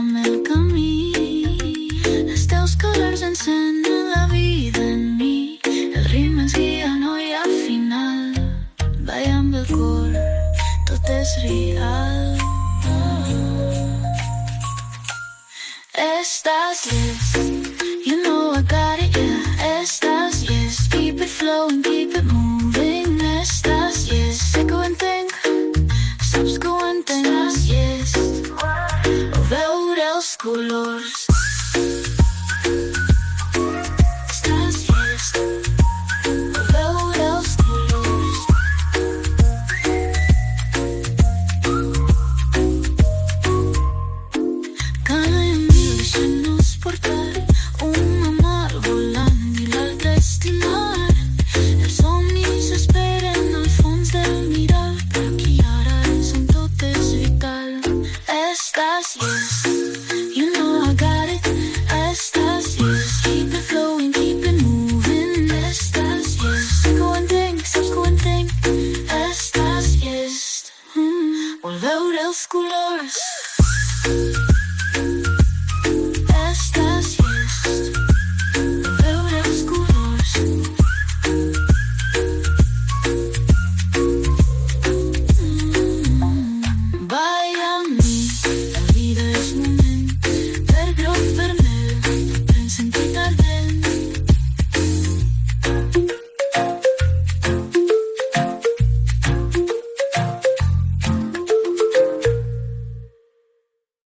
mostra'm el camí. Els teus colors encenen la vida en mi. El ritme ens guia, no hi ha final. Balla amb el cor, tot és real. Estàs yes, you know I got it, yeah. Estàs yes, keep it flowing, keep it moving. Estàs yes, sé que ho entenc, saps que ho entenc. Estàs yes, o veure els colors.